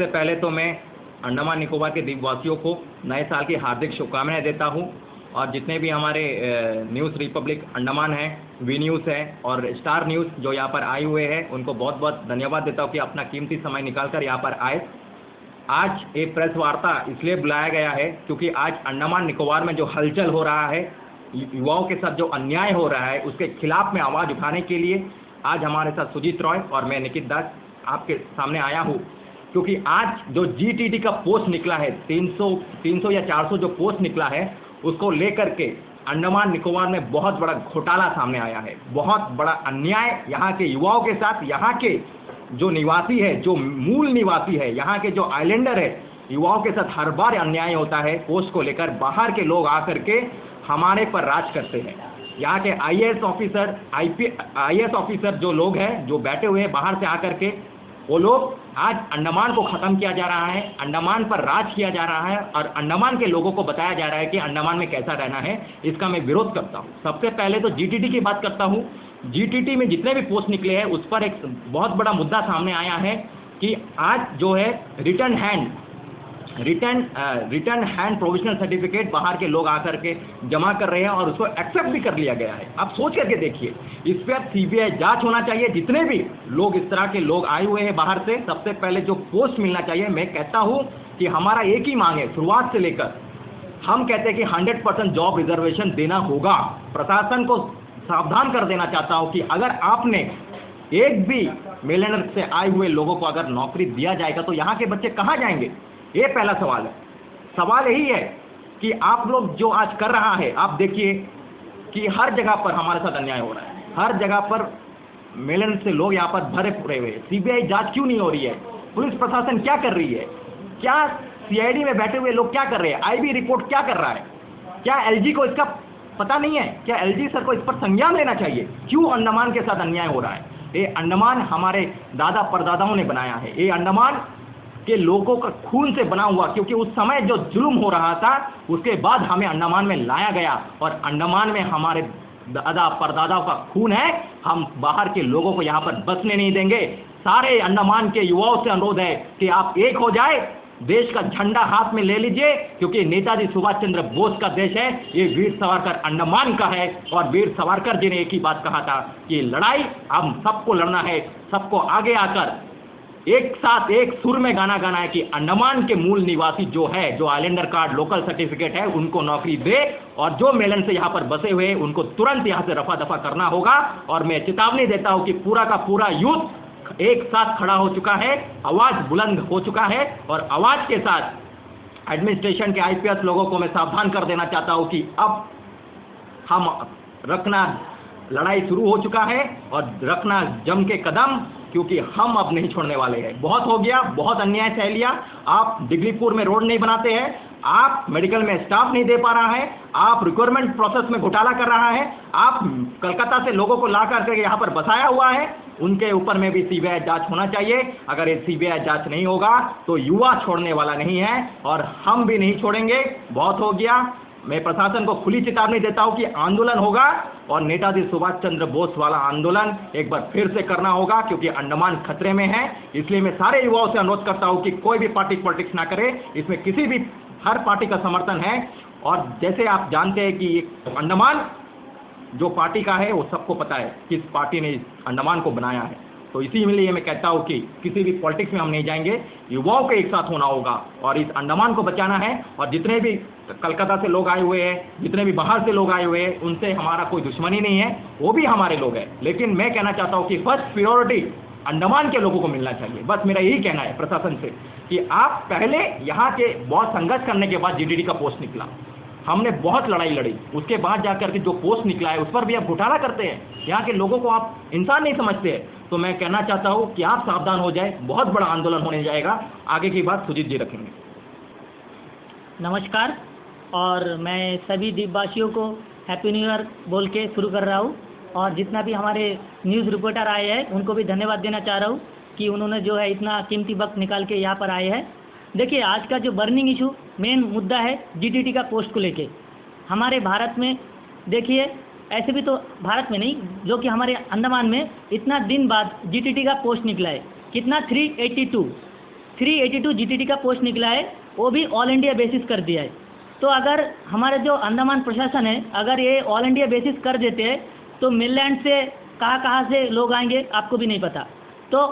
सबसे पहले तो मैं अंडमान निकोबार के द्वीपवासियों को नए साल की हार्दिक शुभकामनाएं देता हूं और जितने भी हमारे न्यूज़ रिपब्लिक अंडमान है, वी न्यूज़ है और स्टार न्यूज़ जो यहाँ पर आए हुए हैं उनको बहुत बहुत धन्यवाद देता हूँ कि अपना कीमती समय निकाल कर यहाँ पर आए। आज एक प्रेस वार्ता इसलिए बुलाया गया है क्योंकि आज अंडमान निकोबार में जो हलचल हो रहा है, युवाओं के साथ जो अन्याय हो रहा है, उसके खिलाफ में आवाज़ उठाने के लिए आज हमारे साथ सुजीत रॉय और मैं निकित दास आपके सामने आया हूँ। क्योंकि आज जो जीटीटी का पोस्ट निकला है, 300 या 400 जो पोस्ट निकला है, उसको लेकर के अंडमान निकोबार में बहुत बड़ा घोटाला सामने आया है, बहुत बड़ा अन्याय यहाँ के युवाओं के साथ। यहाँ के जो निवासी है, जो मूल निवासी है, यहाँ के जो आइलैंडर है, युवाओं के साथ हर बार अन्याय होता है। पोस्ट को लेकर बाहर के लोग आकर के हमारे पर राज करते हैं। यहाँ के आईएएस ऑफिसर जो लोग हैं, जो बैठे हुए हैं बाहर से आकर के, वो लोग आज अंडमान को ख़त्म किया जा रहा है, अंडमान पर राज किया जा रहा है और अंडमान के लोगों को बताया जा रहा है कि अंडमान में कैसा रहना है। इसका मैं विरोध करता हूँ। सबसे पहले तो जीटीटी की बात करता हूँ। जीटीटी में जितने भी पोस्ट निकले हैं उस पर एक बहुत बड़ा मुद्दा सामने आया है कि आज जो है रिटर्न हैंड प्रोविजनल सर्टिफिकेट बाहर के लोग आकर के जमा कर रहे हैं और उसको एक्सेप्ट भी कर लिया गया है। आप सोच करके देखिए, इस पर सीबीआई जांच होना चाहिए। जितने भी लोग इस तरह के लोग आए हुए हैं बाहर से, सबसे पहले जो पोस्ट मिलना चाहिए। मैं कहता हूं कि हमारा एक ही मांग है, शुरुआत से लेकर हम कहते हैं कि 100% जॉब रिजर्वेशन देना होगा। प्रशासन को सावधान कर देना चाहता हूं कि अगर आपने एक भी मिलेनियर से आए हुए लोगों को अगर नौकरी दिया जाएगा तो यहाँ के बच्चे कहाँ जाएंगे? ये पहला सवाल है। सवाल यही है कि आप लोग जो आज कर रहा है, आप देखिए कि हर जगह पर हमारे साथ अन्याय हो रहा है। हर जगह पर मिलियन से लोग यहाँ पर भरे पड़े हुए हैं। सीबीआई जांच क्यों नहीं हो रही है? पुलिस प्रशासन क्या कर रही है? क्या सीआईडी में बैठे हुए लोग क्या कर रहे हैं? आईबी रिपोर्ट क्या कर रहा है? क्या एलजी को इसका पता नहीं है? क्या एलजी सर को इस पर संज्ञान लेना चाहिए? क्यों अंडमान के साथ अन्याय हो रहा है? ये अंडमान हमारे दादा परदादाओं ने बनाया है। ये अंडमान के लोगों का खून से बना हुआ, क्योंकि उस समय जो जुल्म हो रहा था उसके बाद हमें अंडमान में लाया गया और अंडमान में हमारे दादा परदादाओं का खून है। हम बाहर के लोगों को यहाँ पर बसने नहीं देंगे। सारे अंडमान के युवाओं से अनुरोध है कि आप एक हो जाए, देश का झंडा हाथ में ले लीजिए, क्योंकि नेताजी सुभाष चंद्र बोस का देश है। ये वीर सावरकर अंडमान का है और वीर सावरकर जी ने एक ही बात कहा था कि लड़ाई हम सबको लड़ना है, सबको आगे आकर एक साथ एक सुर में गाना गाना है कि अंडमान के मूल निवासी जो है, जो आइलैंडर कार्ड लोकल सर्टिफिकेट है, उनको नौकरी दे और जो मेलन से यहाँ पर बसे हुए उनको तुरंत यहाँ से रफा दफा करना होगा। और मैं चेतावनी देता हूँ कि पूरा का पूरा यूथ एक साथ खड़ा हो चुका है, आवाज़ बुलंद हो चुका है और आवाज़ के साथ एडमिनिस्ट्रेशन के आईपीएस लोगों को मैं सावधान कर देना चाहता हूँ कि अब हम रखना, लड़ाई शुरू हो चुका है और रखना जम के कदम, क्योंकि हम अब नहीं छोड़ने वाले हैं। बहुत हो गया, बहुत अन्याय सह लिया। आप डिग्रीपुर में रोड नहीं बनाते हैं, आप मेडिकल में स्टाफ नहीं दे पा रहा है, आप रिक्वायरमेंट प्रोसेस में घोटाला कर रहा है, आप कलकत्ता से लोगों को ला करके यहाँ पर बसाया हुआ है। उनके ऊपर में भी सीबीआई जांच होना चाहिए। अगर ये सीबीआई जांच नहीं होगा तो युवा छोड़ने वाला नहीं है और हम भी नहीं छोड़ेंगे। बहुत हो गया। मैं प्रशासन को खुली चेतावनी देता हूं कि आंदोलन होगा और नेताजी सुभाष चंद्र बोस वाला आंदोलन एक बार फिर से करना होगा, क्योंकि अंडमान खतरे में है। इसलिए मैं सारे युवाओं से अनुरोध करता हूं कि कोई भी पार्टी पॉलिटिक्स ना करे। इसमें किसी भी, हर पार्टी का समर्थन है। और जैसे आप जानते हैं कि अंडमान जो पार्टी का है वो सबको पता है किस पार्टी ने अंडमान को बनाया है। तो इसीलिए मैं कहता हूँ कि किसी भी पॉलिटिक्स में हम नहीं जाएंगे, युवाओं को एक साथ होना होगा और इस अंडमान को बचाना है। और जितने भी कलकत्ता से लोग आए हुए हैं, जितने भी बाहर से लोग आए हुए हैं, उनसे हमारा कोई दुश्मनी नहीं है, वो भी हमारे लोग हैं। लेकिन मैं कहना चाहता हूँ कि फर्स्ट प्रायोरिटी अंडमान के लोगों को मिलना चाहिए। बस मेरा यही कहना है प्रशासन से कि आप पहले यहाँ के बहुत संघर्ष करने के बाद जीटीटी का पोस्ट निकला, हमने बहुत लड़ाई लड़ी, उसके बाद जाकर के जो पोस्ट निकला है उस पर भी आप घोटाला करते हैं। यहाँ के लोगों को आप इंसान नहीं समझते हैं। तो मैं कहना चाहता हूँ कि आप सावधान हो जाए, बहुत बड़ा आंदोलन होने जाएगा। आगे की बात सुजीत जी रखेंगे। नमस्कार, और मैं सभी द्वीपवासियों को हैप्पी न्यू ईयर बोल के शुरू कर रहा हूँ। और जितना भी हमारे न्यूज़ रिपोर्टर आए हैं उनको भी धन्यवाद देना चाह रहा हूँ कि उन्होंने जो है इतना कीमती वक्त निकाल के यहाँ पर आए हैं। देखिए, आज का जो बर्निंग इशू, मेन मुद्दा है जीटीटी का पोस्ट को लेके। हमारे भारत में देखिए, ऐसे भी तो भारत में नहीं, जो कि हमारे अंडमान में इतना दिन बाद जीटीटी का पोस्ट निकला है। कितना? 382। 382 GTT का पोस्ट निकला है, वो भी ऑल इंडिया बेसिस कर दिया है। तो अगर हमारे जो अंडमान प्रशासन है, अगर ये ऑल इंडिया बेसिस कर देते हैं तो मिडलैंड से कहाँ से लोग आएंगे आपको भी नहीं पता। तो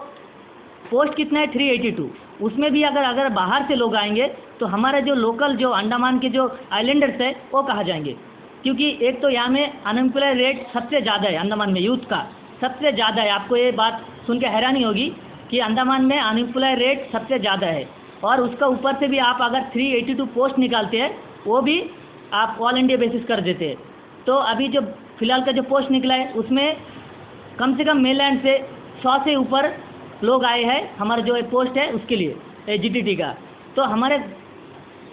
पोस्ट कितना है 382, उसमें भी अगर बाहर से लोग आएंगे तो हमारे जो लोकल जो अंडमान के जो आइलैंडर्स है वो कहाँ जाएंगे, क्योंकि एक तो यहाँ में अनएम्प्लॉय रेट सबसे ज़्यादा है, अंडमान में यूथ का सबसे ज़्यादा है। आपको ये बात सुन के हैरानी होगी कि अंडमान में अनएम्प्लॉय रेट सबसे ज़्यादा है, और उसका ऊपर से भी आप अगर 382 पोस्ट निकालते हैं वो भी आप ऑल इंडिया बेसिस कर देते हैं। तो अभी जो फिलहाल का जो पोस्ट निकला है उसमें कम से कम मेनलैंड से 100 से ऊपर लोग आए हैं, हमारा जो पोस्ट है उसके लिए GTT का। तो हमारे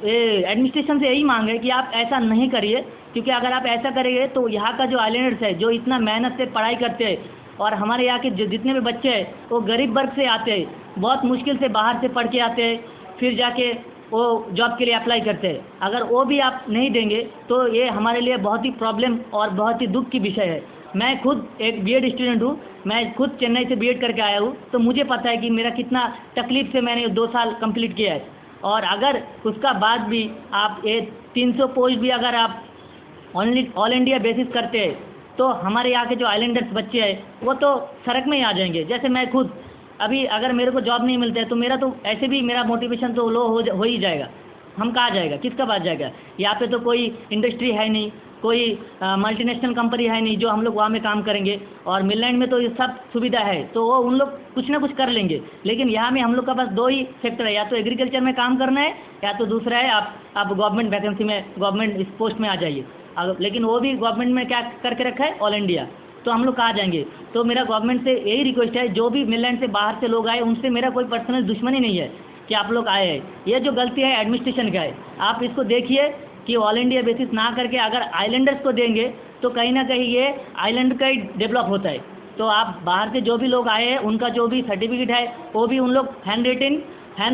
एडमिनिस्ट्रेशन से यही मांग है कि आप ऐसा नहीं करिए, क्योंकि अगर आप ऐसा करेंगे तो यहाँ का जो आइलैंडर्स है जो इतना मेहनत से पढ़ाई करते हैं, और हमारे यहाँ के जितने भी बच्चे हैं वो गरीब वर्ग से आते हैं, बहुत मुश्किल से बाहर से पढ़ के आते हैं, फिर जाके वो जॉब के लिए अप्लाई करते हैं। अगर वो भी आप नहीं देंगे तो ये हमारे लिए बहुत ही प्रॉब्लम और बहुत ही दुख की विषय है। मैं खुद एक B.Ed स्टूडेंट हूँ, मैं खुद चेन्नई से B.Ed करके आया हूँ, तो मुझे पता है कि मेरा कितना तकलीफ से मैंने 2 साल कंप्लीट किया है। और अगर उसका बाद भी आप ये 300 पोस्ट भी अगर आप ऑल इंडिया बेसिस करते हैं तो हमारे यहाँ के जो आइलैंडर्स बच्चे हैं वो तो सड़क में ही आ जाएंगे। जैसे मैं खुद अभी अगर मेरे को जॉब नहीं मिलता है तो मेरा तो ऐसे भी मेरा मोटिवेशन तो लो हो ही जाएगा। हम कहाँ जाएगा, किसका पास जाएगा? यहाँ पे तो कोई इंडस्ट्री है नहीं, कोई मल्टीनेशनल कंपनी है नहीं जो हम लोग वहाँ में काम करेंगे, और मिडलैंड में तो ये सब सुविधा है तो वो उन लोग कुछ ना कुछ कर लेंगे। लेकिन यहाँ में हम लोग का बस 2 ही सेक्टर है, या तो एग्रीकल्चर में काम करना है या तो दूसरा है आप गवर्नमेंट वैकेंसी में गवर्नमेंट इस पोस्ट में आ जाइए। लेकिन वो भी गवर्नमेंट में क्या करके रखा है, ऑल इंडिया। तो हम लोग कहाँ जाएंगे? तो मेरा गवर्नमेंट से यही रिक्वेस्ट है, जो भी मिडलैंड से बाहर से लोग आए उनसे मेरा कोई पर्सनल दुश्मनी नहीं है कि आप लोग आए हैं। ये जो गलती है एडमिनिस्ट्रेशन का है, आप इसको देखिए कि ऑल इंडिया बेसिस ना करके अगर आइलैंडर्स को देंगे तो कहीं ना कहीं ये आइलैंड का ही डेवलप होता है। तो आप बाहर से जो भी लोग आए हैं उनका जो भी सर्टिफिकेट है वो भी उन लोग हैंड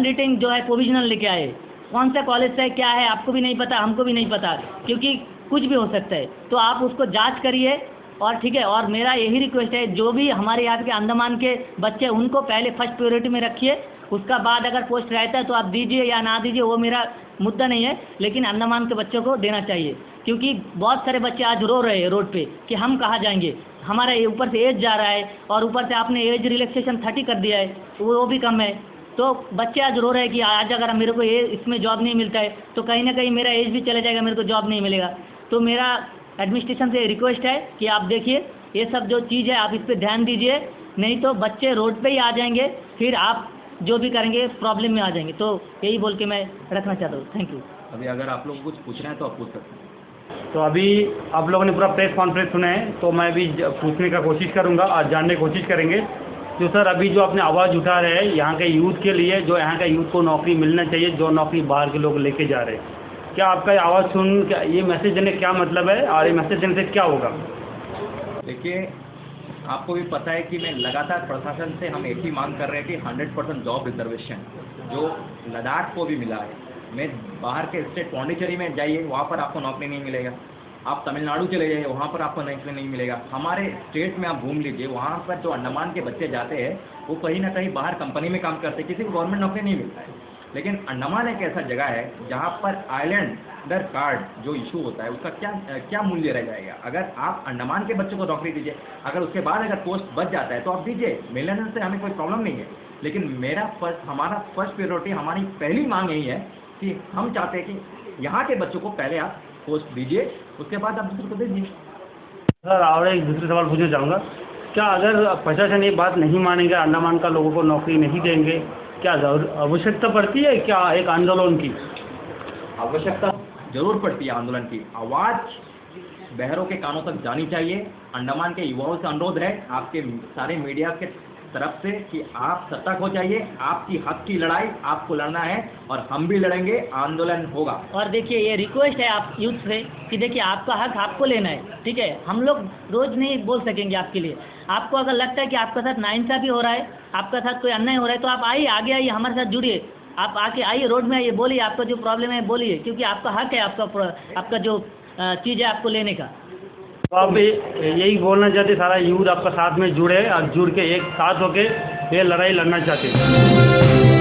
रिटिंग जो है प्रोविजनल लेके आए। कौन सा कॉलेज से क्या है आपको भी नहीं पता, हमको भी नहीं पता, क्योंकि कुछ भी हो सकता है। तो आप उसको जांच करिए, और ठीक है। और मेरा यही रिक्वेस्ट है, जो भी हमारे यहाँ के अंडमान के बच्चे उनको पहले फर्स्ट प्रायोरिटी में रखिए, उसका बाद अगर पोस्ट रहता है तो आप दीजिए या ना दीजिए वो मेरा मुद्दा नहीं है, लेकिन अंडमान के बच्चों को देना चाहिए। क्योंकि बहुत सारे बच्चे आज रो रहे हैं रोड पे कि हम कहाँ जाएंगे, हमारा ऊपर से एज जा रहा है और ऊपर से आपने एज रिलैक्सेशन 30 कर दिया है, वो भी कम है। तो बच्चे आज रो रहे हैं कि आज अगर मेरे को ये इसमें जॉब नहीं मिलता है तो कहीं ना कहीं मेरा एज भी चला जाएगा, मेरे को जॉब नहीं मिलेगा। तो मेरा एडमिनिस्ट्रेशन से रिक्वेस्ट है कि आप देखिए ये सब जो चीज़ है आप इस पर ध्यान दीजिए, नहीं तो बच्चे रोड पे ही आ जाएंगे, फिर आप जो भी करेंगे प्रॉब्लम में आ जाएंगे। तो यही बोल के मैं रखना चाहता हूँ। Thank you. अभी अगर आप लोग कुछ पूछना है तो आप पूछ सकते हैं। तो अभी आप लोगों ने पूरा प्रेस कॉन्फ्रेंस सुना है, तो मैं भी पूछने का कोशिश करूँगा, आज जानने की कोशिश करेंगे। तो सर अभी जो आपने आवाज़ उठा रहे हैं यहाँ के यूथ के लिए, जो यहाँ का यूथ को नौकरी मिलना चाहिए, जो नौकरी बाहर के लोग लेके जा रहे हैं, क्या आपका ये आवाज़ सुन क्या ये मैसेज देने क्या मतलब है और ये मैसेज देने से क्या होगा? देखिए, आपको भी पता है कि मैं लगातार प्रशासन से हम एक ही मांग कर रहे हैं कि 100% जॉब रिजर्वेशन जो लद्दाख को भी मिला है। मैं बाहर के स्टेट पौंडीचेरी में जाइए, वहाँ पर आपको नौकरी नहीं मिलेगा। आप तमिलनाडु चले जाइए, वहाँ पर आपको नौकरी नहीं मिलेगा। हमारे स्टेट में आप घूम लीजिए, वहाँ पर जो अंडमान के बच्चे जाते हैं वो कहीं ना कहीं बाहर कंपनी में काम करते हैं, किसी को गवर्नमेंट नौकरी नहीं मिलता है। लेकिन अंडमान एक ऐसा जगह है जहाँ पर आइलैंडर कार्ड जो इशू होता है उसका क्या मूल्य रह जाएगा। अगर आप अंडमान के बच्चों को नौकरी दीजिए, अगर उसके बाद अगर पोस्ट बच जाता है तो आप दीजिए, मिलने से हमें कोई प्रॉब्लम नहीं है। लेकिन हमारा फर्स्ट प्रायोरिटी, हमारी पहली मांग यही है कि हम चाहते हैं कि यहाँ के बच्चों को पहले आप पोस्ट दीजिए, उसके बाद आप दूसरे को दे दीजिए। सर और एक दूसरा सवाल पूछना चाहूँगा, क्या अगर प्रशासन ये बात नहीं मानेंगे, अंडमान का लोगों को नौकरी नहीं देंगे, क्या आवश्यकता पड़ती है क्या एक आंदोलन की? आवश्यकता जरूर पड़ती है आंदोलन की। आवाज़ बहरों के कानों तक जानी चाहिए। अंडमान के युवाओं से अनुरोध है आपके सारे मीडिया के तरफ से कि आप सतर्क हो जाइए, आपकी हक की लड़ाई आपको लड़ना है और हम भी लड़ेंगे, आंदोलन होगा। और देखिए ये रिक्वेस्ट है आप यूथ से कि देखिए आपका हक आपको लेना है, ठीक है। हम लोग रोज़ नहीं बोल सकेंगे आपके लिए। आपको अगर लगता है कि आपके साथ नाइंसाफ़ी हो रहा है, आपके साथ कोई अन्याय हो रहा है, तो आप आइए, आगे आइए, हमारे साथ जुड़िए। आप आके आइए, रोड में आइए, बोलिए आपका जो प्रॉब्लम है बोलिए, क्योंकि आपका हक है, आपका जो चीज़ है आपको लेने का। तो आप यही बोलना चाहते सारा यूथ आपका साथ में जुड़े और जुड़ के एक साथ होके ये लड़ाई लड़ना चाहते हैं?